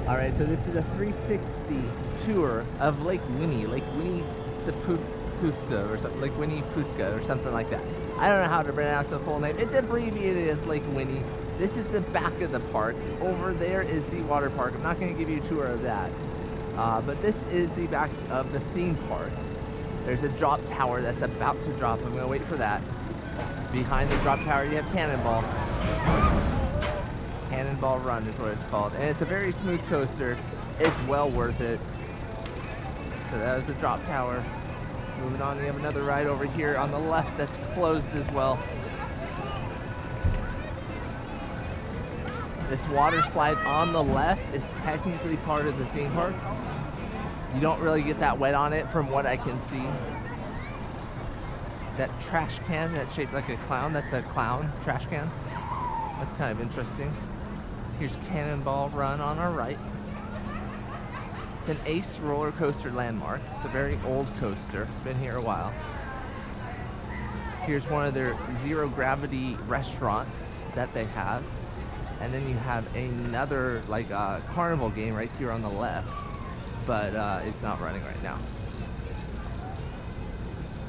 All right, so this is a 360 tour of Lake Winnie, Lake Winnepesaukah or something, Lake Winnepesaukah or something like that. I don't know how to pronounce the full name. It's abbreviated as Lake Winnie. This is the back of the park. Over there is the water park. I'm not going to give you a tour of that, but this is the back of the theme park. There's a drop tower that's about to drop. I'm going to wait for that. Behind the drop tower, you have Cannonball. Cannonball Run is what it's called. And it's a very smooth coaster. It's well worth it. So that was the drop tower. Moving on, you have another ride over here on the left that's closed as well. This water slide on the left is technically part of the theme park. You don't really get that wet on it from what I can see. That trash can that's shaped like a clown, that's a clown trash can. That's kind of interesting. Here's Cannonball Run on our right. It's an Ace roller coaster landmark. It's a very old coaster. It's been here a while. Here's one of their zero gravity restaurants that they have. And then you have another like carnival game right here on the left, but it's not running right now.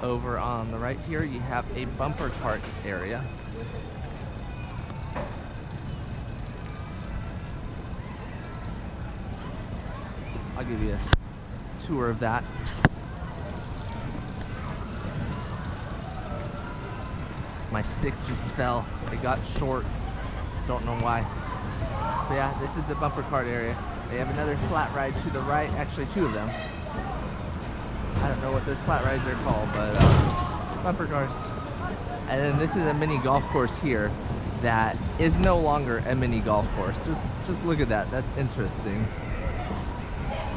Over on the right here, you have a bumper cart area. I'll give you a tour of that. My stick just fell. It got short. Don't know why. So yeah, this is the bumper cart area. They have another flat ride to the right. Actually, two of them. I don't know what those flat rides are called, but bumper cars. And then this is a mini golf course here that is no longer a mini golf course. Just look at that. That's interesting.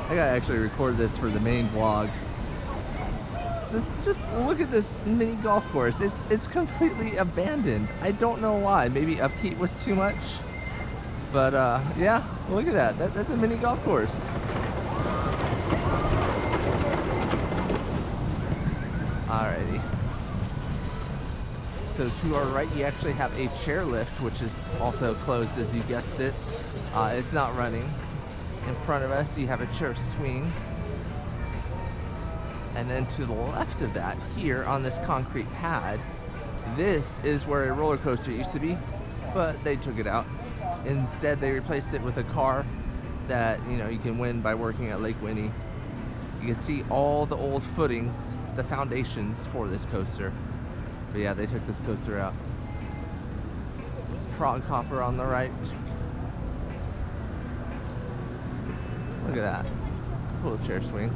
I gotta actually record this for the main vlog. Just look at this mini golf course. It's completely abandoned. I don't know why. Maybe upkeep was too much. But yeah, look at that. That's a mini golf course. Alrighty. So to our right, you actually have a chairlift, which is also closed, as you guessed it. It's not running. In front of us, you have a chair swing. And then to the left of that, here on this concrete pad, this is where a roller coaster used to be, but they took it out. Instead, they replaced it with a car that, you know, you can win by working at Lake Winnie. You can see all the old footings, the foundations for this coaster. But yeah, they took this coaster out. Frog hopper on the right. Look at that. It's a cool chair swing.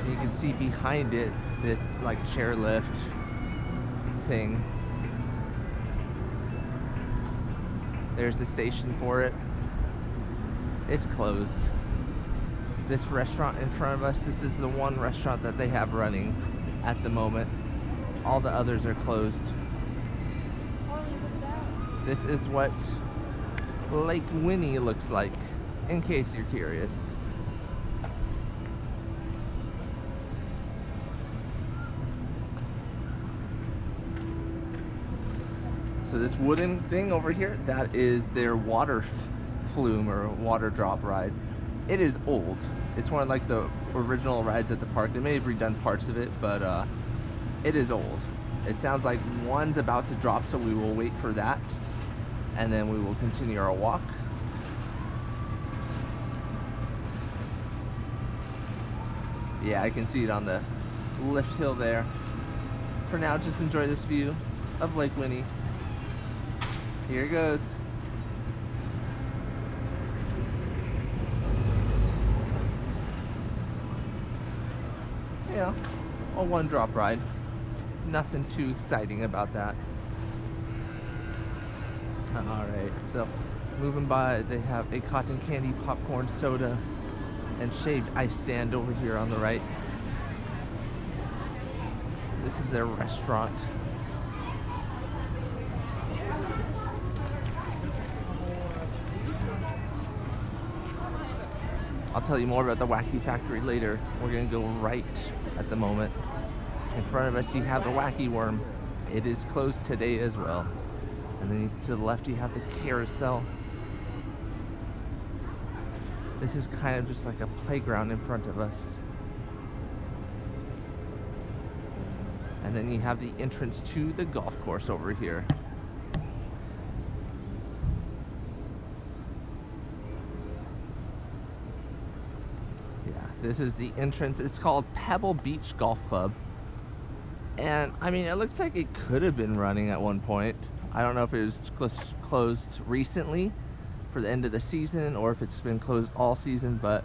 You can see behind it the like chairlift thing. There's the station for it. It's closed. This restaurant in front of us, this is the one restaurant that they have running at the moment. All the others are closed. This is what Lake Winnie looks like, in case you're curious. So this wooden thing over here, that is their water flume or water drop ride. It is old. It's one of like the original rides at the park. They may have redone parts of it, but it is old. It sounds like one's about to drop, so we will wait for that. And then we will continue our walk. Yeah, I can see it on the lift hill there. For now, just enjoy this view of Lake Winnie. Here it goes. Yeah, a one drop ride. Nothing too exciting about that. Alright, so moving by, they have a cotton candy, popcorn, soda, and shaved ice stand over here on the right. This is their restaurant. I'll tell you more about the Wacky Factory later. We're gonna go right at the moment. In front of us, you have the Wacky Worm. It is closed today as well. And then to the left, you have the carousel. This is kind of just like a playground in front of us. And then you have the entrance to the golf course over here. Yeah, this is the entrance. It's called Pebble Beach Golf Club. And I mean, it looks like it could have been running at one point. I don't know if it was closed recently for the end of the season or if it's been closed all season, but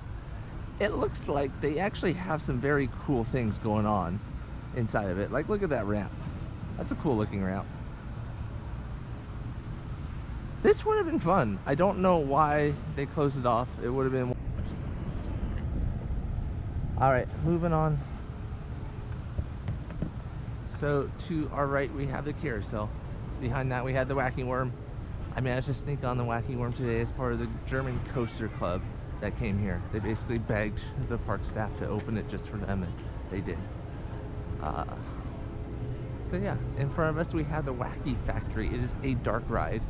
it looks like they actually have some very cool things going on inside of it. Like, look at that ramp. That's a cool looking ramp. This would have been fun. I don't know why they closed it off. It would have been. All right, moving on. So to our right, we have the carousel. Behind that, we had the Wacky Worm. I managed to sneak on the Wacky Worm today as part of the German Coaster Club that came here. They basically begged the park staff to open it just for them, and they did. So yeah, in front of us we have the Wacky Factory. It is a dark ride.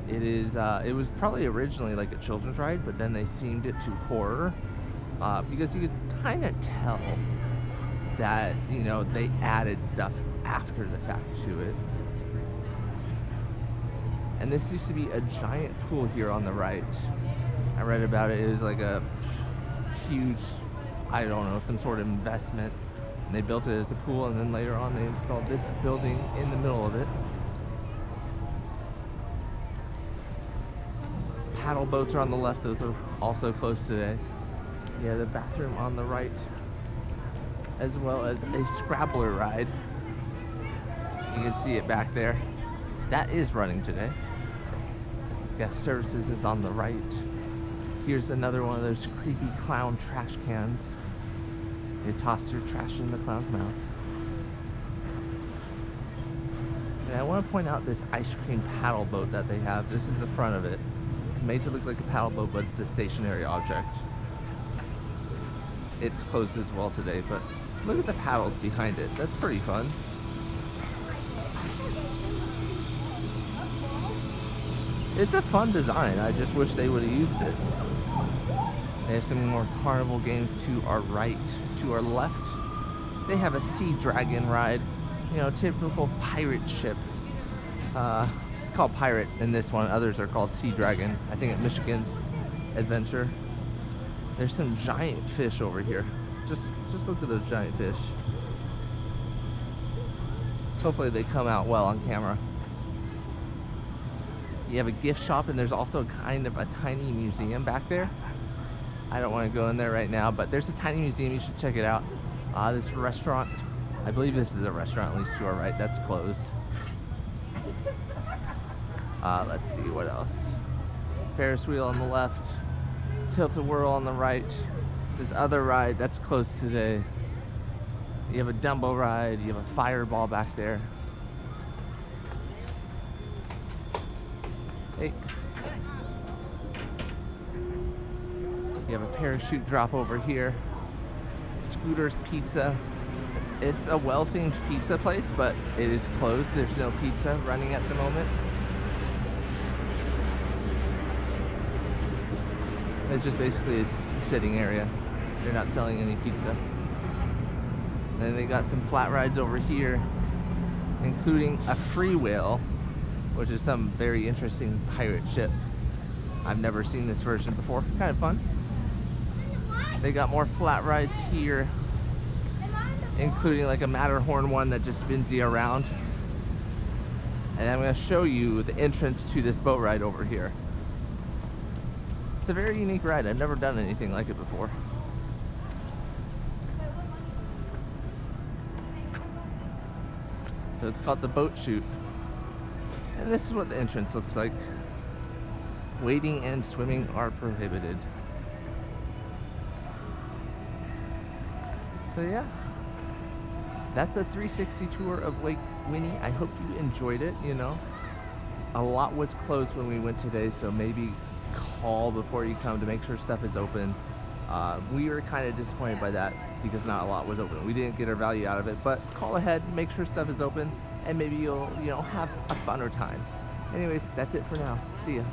It is. It was probably originally like a children's ride, but then they themed it to horror because you could kind of tell that, you know, they added stuff after the fact to it. And this used to be a giant pool here on the right. I read about it. It was like a huge, I don't know, some sort of investment. And they built it as a pool, and then later on they installed this building in the middle of it. Paddle boats are on the left. Those are also closed today. Yeah, the bathroom on the right, as well as a Scrabbler ride. You can see it back there. That is running today. Guest services is on the right. Here's another one of those creepy clown trash cans. They toss your trash in the clown's mouth. And I want to point out this ice cream paddle boat that they have. This is the front of it. It's made to look like a paddle boat, but it's a stationary object. It's closed as well today, but look at the paddles behind it. That's pretty fun. It's a fun design. I just wish they would have used it. They have some more carnival games to our right. To our left, they have a Sea Dragon ride. You know, typical pirate ship. It's called Pirate in this one. Others are called Sea Dragon. I think at Michigan's Adventure. There's some giant fish over here. Just look at those giant fish. Hopefully they come out well on camera. You have a gift shop, and there's also kind of a tiny museum back there. I don't want to go in there right now, but there's a tiny museum. You should check it out. This restaurant, I believe this is a restaurant, at least to our right. That's closed. Let's see, what else? Ferris wheel on the left. Tilt-a-whirl on the right. This other ride, that's closed today. You have a Dumbo ride. You have a fireball back there. Hey. You have a parachute drop over here. Scooter's Pizza. It's a well-themed pizza place, but it is closed. There's no pizza running at the moment. It's just basically a sitting area. They're not selling any pizza. And then they got some flat rides over here, including a free whale, which is some very interesting pirate ship. I've never seen this version before. Kind of fun. They got more flat rides here, including like a Matterhorn one that just spins you around. And I'm going to show you the entrance to this boat ride over here. It's a very unique ride. I've never done anything like it before. So it's called the Boat Chute. And this is what the entrance looks like. Wading and swimming are prohibited. So yeah, that's a 360 tour of Lake Winnie. I hope you enjoyed it. You know, a lot was closed when we went today, so maybe call before you come to make sure stuff is open. We were kind of disappointed by that because not a lot was open. We didn't get our value out of it, but call ahead, make sure stuff is open, and maybe you'll, have a funner time. Anyways, that's it for now. See ya.